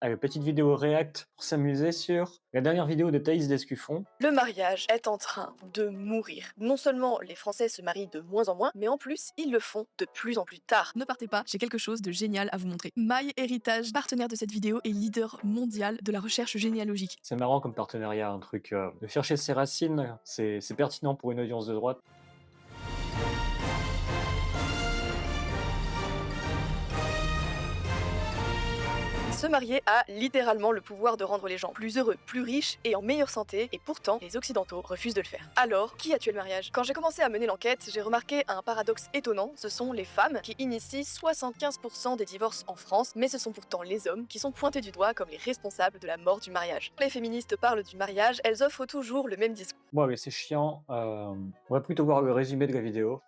Allez, petite vidéo React pour s'amuser sur la dernière vidéo de Thaïs Descuffon. Le mariage est en train de mourir. Non seulement les Français se marient de moins en moins, mais en plus, ils le font de plus en plus tard. Ne partez pas, j'ai quelque chose de génial à vous montrer. MyHeritage, partenaire de cette vidéo et leader mondial de la recherche généalogique. C'est marrant comme partenariat, un truc de chercher ses racines, c'est pertinent pour une audience de droite. Se marier a littéralement le pouvoir de rendre les gens plus heureux, plus riches et en meilleure santé, et pourtant, les Occidentaux refusent de le faire. Alors, qui a tué le mariage? Quand j'ai commencé à mener l'enquête, j'ai remarqué un paradoxe étonnant, ce sont les femmes qui initient 75% des divorces en France, mais ce sont pourtant les hommes qui sont pointés du doigt comme les responsables de la mort du mariage. Les féministes parlent du mariage, elles offrent toujours le même discours. Bon allez, c'est chiant, on va plutôt voir le résumé de la vidéo.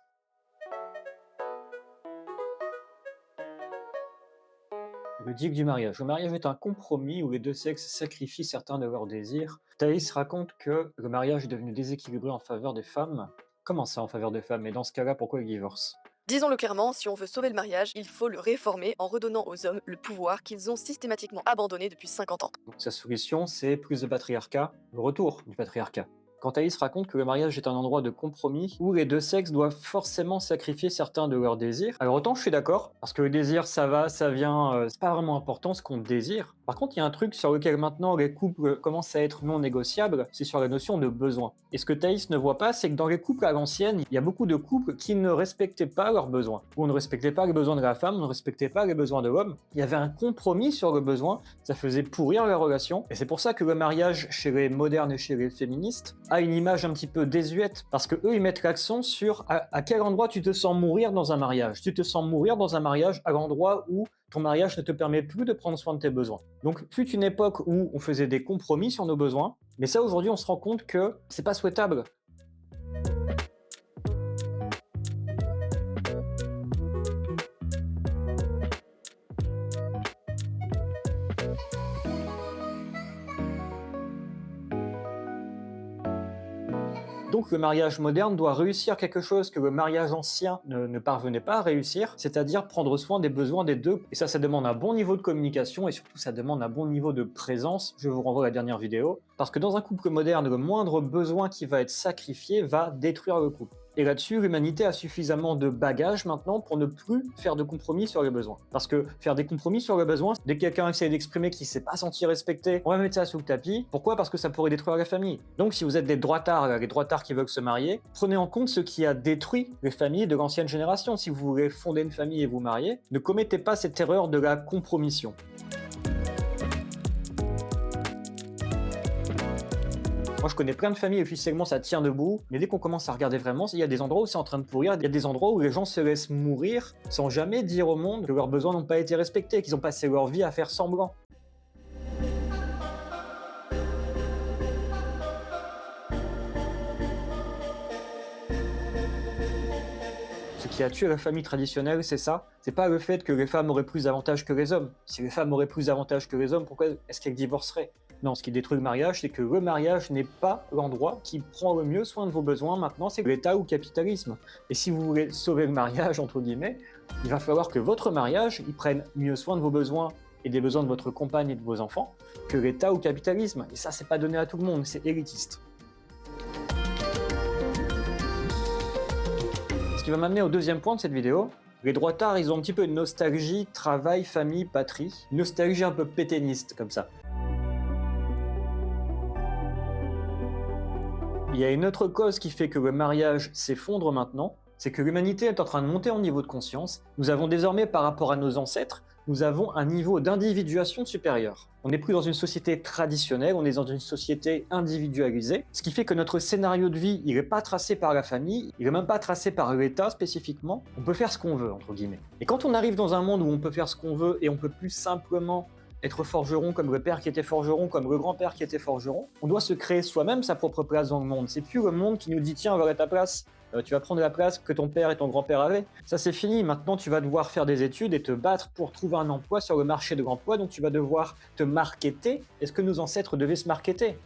Le diktat du mariage. Le mariage est un compromis où les deux sexes sacrifient certains de leurs désirs. Thaïs raconte que le mariage est devenu déséquilibré en faveur des femmes. Comment ça en faveur des femmes? Et dans ce cas-là, pourquoi ils divorcent? Disons-le clairement, si on veut sauver le mariage, il faut le réformer en redonnant aux hommes le pouvoir qu'ils ont systématiquement abandonné depuis 50 ans. Donc sa solution, c'est plus de patriarcat, le retour du patriarcat. Quand Thaïs raconte que le mariage est un endroit de compromis où les deux sexes doivent forcément sacrifier certains de leurs désirs, alors autant je suis d'accord, parce que le désir ça va, ça vient, c'est pas vraiment important ce qu'on désire. Par contre, il y a un truc sur lequel maintenant les couples commencent à être non négociables, c'est sur la notion de besoin. Et ce que Thaïs ne voit pas, c'est que dans les couples à l'ancienne, il y a beaucoup de couples qui ne respectaient pas leurs besoins. Ou on ne respectait pas les besoins de la femme, on ne respectait pas les besoins de l'homme. Il y avait un compromis sur le besoin, ça faisait pourrir la relation. Et c'est pour ça que le mariage chez les modernes et chez les féministes a une image un petit peu désuète, parce que eux ils mettent l'accent sur à quel endroit tu te sens mourir dans un mariage. Tu te sens mourir dans un mariage à l'endroit où ton mariage ne te permet plus de prendre soin de tes besoins. Donc fut une époque où on faisait des compromis sur nos besoins, mais ça aujourd'hui on se rend compte que c'est pas souhaitable. Donc le mariage moderne doit réussir quelque chose que le mariage ancien ne parvenait pas à réussir, c'est-à-dire prendre soin des besoins des deux. Et ça demande un bon niveau de communication et surtout ça demande un bon niveau de présence. Je vous renvoie à la dernière vidéo. Parce que dans un couple moderne, le moindre besoin qui va être sacrifié va détruire le couple. Et là-dessus, l'humanité a suffisamment de bagages maintenant pour ne plus faire de compromis sur les besoins. Parce que faire des compromis sur les besoins, dès que quelqu'un essaie d'exprimer qu'il ne s'est pas senti respecté, on va mettre ça sous le tapis. Pourquoi? Parce que ça pourrait détruire la famille. Donc si vous êtes des droitards, là, les droitards qui veulent se marier, prenez en compte ce qui a détruit les familles de l'ancienne génération. Si vous voulez fonder une famille et vous marier, ne commettez pas cette erreur de la compromission. Moi, je connais plein de familles, officiellement, ça tient debout, mais dès qu'on commence à regarder vraiment, il y a des endroits où c'est en train de pourrir, il y a des endroits où les gens se laissent mourir sans jamais dire au monde que leurs besoins n'ont pas été respectés, qu'ils ont passé leur vie à faire semblant. Ce qui a tué la famille traditionnelle, c'est ça. C'est pas le fait que les femmes auraient plus d'avantages que les hommes. Si les femmes auraient plus d'avantages que les hommes, pourquoi est-ce qu'elles divorceraient? Non, ce qui détruit le mariage, c'est que le mariage n'est pas l'endroit qui prend le mieux soin de vos besoins. Maintenant, c'est l'État ou le capitalisme. Et si vous voulez sauver le mariage, entre guillemets, il va falloir que votre mariage, il prenne mieux soin de vos besoins et des besoins de votre compagne et de vos enfants que l'État ou le capitalisme. Et ça, c'est pas donné à tout le monde, c'est élitiste. Ce qui va m'amener au deuxième point de cette vidéo. Les droitards, ils ont un petit peu une nostalgie travail, famille, patrie. Une nostalgie un peu pétainiste, comme ça. Il y a une autre cause qui fait que le mariage s'effondre maintenant, c'est que l'humanité est en train de monter en niveau de conscience. Nous avons désormais, par rapport à nos ancêtres, nous avons un niveau d'individuation supérieur. On n'est plus dans une société traditionnelle, on est dans une société individualisée, ce qui fait que notre scénario de vie, il n'est pas tracé par la famille, il n'est même pas tracé par l'État spécifiquement. On peut faire ce qu'on veut, entre guillemets. Et quand on arrive dans un monde où on peut faire ce qu'on veut et on peut plus simplement être forgeron comme le père qui était forgeron, comme le grand-père qui était forgeron, on doit se créer soi-même sa propre place dans le monde. C'est plus le monde qui nous dit « Tiens, voilà ta place, tu vas prendre la place que ton père et ton grand-père avaient ». Ça c'est fini, maintenant tu vas devoir faire des études et te battre pour trouver un emploi sur le marché de l'emploi, donc tu vas devoir te marketer. Est-ce que nos ancêtres devaient se marketer?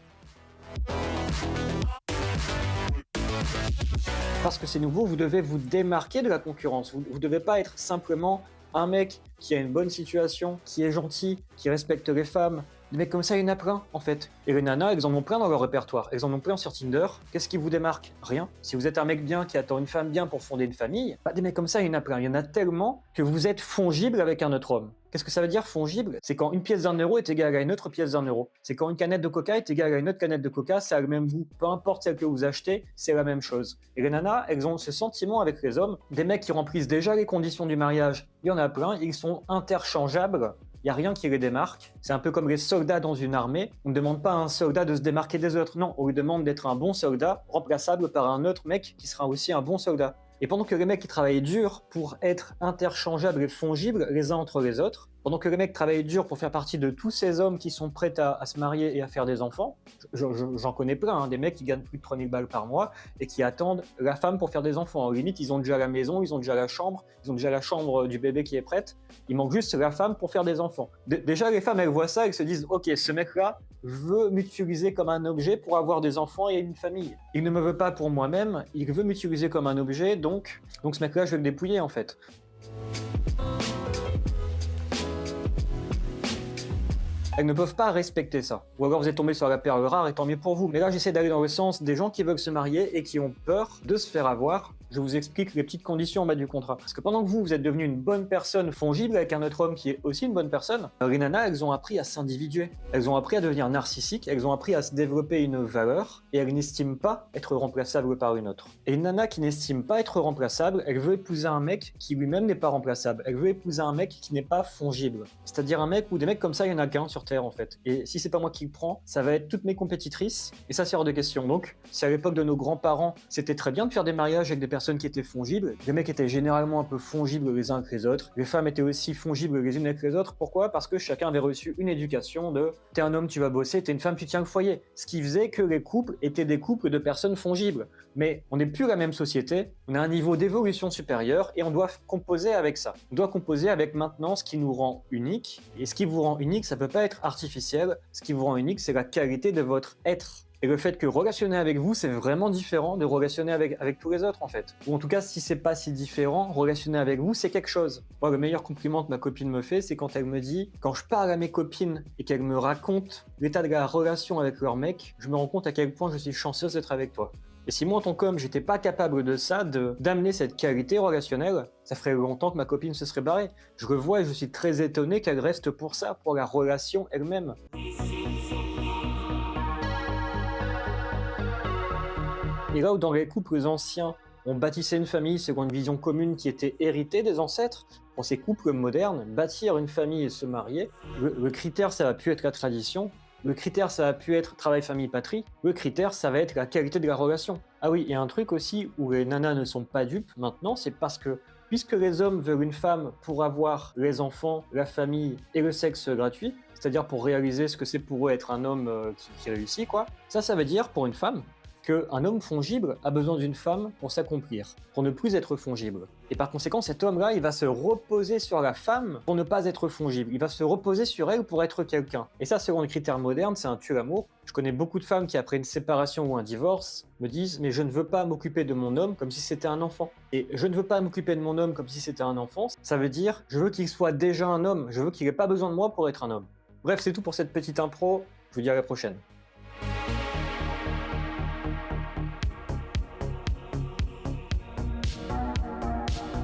Parce que c'est nouveau, vous devez vous démarquer de la concurrence. Vous ne devez pas être simplement un mec qui a une bonne situation, qui est gentil, qui respecte les femmes. Des mecs comme ça, il y en a plein, en fait. Et les nanas, elles en ont plein dans leur répertoire. Elles en ont plein sur Tinder. Qu'est-ce qui vous démarque? Rien. Si vous êtes un mec bien qui attend une femme bien pour fonder une famille, bah des mecs comme ça, il y en a plein. Il y en a tellement que vous êtes fongible avec un autre homme. Qu'est-ce que ça veut dire fongible? C'est quand une pièce d'1 € est égale à une autre pièce d'1 €. C'est quand une canette de coca est égale à une autre canette de coca, ça a le même goût. Peu importe celle que vous achetez, c'est la même chose. Et les nanas, elles ont ce sentiment avec les hommes. Des mecs qui remplissent déjà les conditions du mariage, il y en a plein, ils sont interchangeables. Il n'y a rien qui les démarque. C'est un peu comme les soldats dans une armée. On ne demande pas à un soldat de se démarquer des autres. Non, on lui demande d'être un bon soldat, remplaçable par un autre mec qui sera aussi un bon soldat. Et pendant que les mecs qui travaillent dur pour être interchangeables et fongibles les uns entre les autres, pendant que les mecs travaillent dur pour faire partie de tous ces hommes qui sont prêts à se marier et à faire des enfants, j'en connais plein, hein, des mecs qui gagnent plus de 3000 balles par mois et qui attendent la femme pour faire des enfants. Limite, ils ont déjà la maison, ils ont déjà la chambre, ils ont déjà la chambre du bébé qui est prête, il manque juste la femme pour faire des enfants. Déjà, les femmes, elles voient ça, elles se disent « Ok, ce mec-là veut m'utiliser comme un objet pour avoir des enfants et une famille. Il ne me veut pas pour moi-même, il veut m'utiliser comme un objet, donc ce mec-là, je vais le dépouiller en fait. » Elles ne peuvent pas respecter ça. Ou alors vous êtes tombé sur la perle rare et tant mieux pour vous. Mais là, j'essaie d'aller dans le sens des gens qui veulent se marier et qui ont peur de se faire avoir. Je vous explique les petites conditions en bas du contrat. Parce que pendant que vous êtes devenu une bonne personne fongible avec un autre homme qui est aussi une bonne personne, les nanas, elles ont appris à s'individuer. Elles ont appris à devenir narcissiques, elles ont appris à se développer une valeur et elles n'estiment pas être remplaçables par une autre. Et une nana qui n'estime pas être remplaçable, elle veut épouser un mec qui lui-même n'est pas remplaçable. Elle veut épouser un mec qui n'est pas fongible. C'est-à-dire un mec ou des mecs comme ça, il y en a qu'un sur Terre en fait. Et si c'est pas moi qui le prends, ça va être toutes mes compétitrices et ça c'est hors de question. Donc, si à l'époque de nos grands-parents, c'était très bien de faire des mariages avec des personnes qui étaient fongibles, les mecs étaient généralement un peu fongibles les uns avec les autres, les femmes étaient aussi fongibles les unes avec les autres. Pourquoi? Parce que chacun avait reçu une éducation de t'es un homme, tu vas bosser, t'es une femme, tu tiens le foyer. Ce qui faisait que les couples étaient des couples de personnes fongibles. Mais on n'est plus la même société, on a un niveau d'évolution supérieur et on doit composer avec ça. On doit composer avec maintenant ce qui nous rend unique. Et ce qui vous rend unique, ça peut pas être artificiel. Ce qui vous rend unique, c'est la qualité de votre être. Et le fait que relationner avec vous, c'est vraiment différent de relationner avec tous les autres, en fait. Ou en tout cas, si c'est pas si différent, relationner avec vous, c'est quelque chose. Moi, le meilleur compliment que ma copine me fait, c'est quand elle me dit, quand je parle à mes copines et qu'elles me racontent l'état de la relation avec leur mec, je me rends compte à quel point je suis chanceuse d'être avec toi. Et si moi, en tant qu'homme, j'étais pas capable de ça, d'amener cette qualité relationnelle, ça ferait longtemps que ma copine se serait barrée. Je le vois et je suis très étonné qu'elle reste pour ça, pour la relation elle-même. Et là où dans les couples anciens, on bâtissait une famille selon une vision commune qui était héritée des ancêtres, pour ces couples modernes, bâtir une famille et se marier, le critère, ça va plus être la tradition, le critère, ça va plus être travail, famille, patrie, le critère, ça va être la qualité de la relation. Ah oui, il y a un truc aussi où les nanas ne sont pas dupes maintenant, c'est parce que puisque les hommes veulent une femme pour avoir les enfants, la famille et le sexe gratuit, c'est-à-dire pour réaliser ce que c'est pour eux être un homme qui réussit, quoi, ça veut dire pour une femme, qu'un homme fongible a besoin d'une femme pour s'accomplir, pour ne plus être fongible. Et par conséquent, cet homme-là, il va se reposer sur la femme pour ne pas être fongible. Il va se reposer sur elle pour être quelqu'un. Et ça, selon les critères modernes, c'est un tue-l'amour. Je connais beaucoup de femmes qui, après une séparation ou un divorce, me disent « Mais je ne veux pas m'occuper de mon homme comme si c'était un enfant. » Et je ne veux pas m'occuper de mon homme comme si c'était un enfant, ça veut dire « Je veux qu'il soit déjà un homme. Je veux qu'il n'ait pas besoin de moi pour être un homme. » Bref, c'est tout pour cette petite impro. Je vous dis à la prochaine.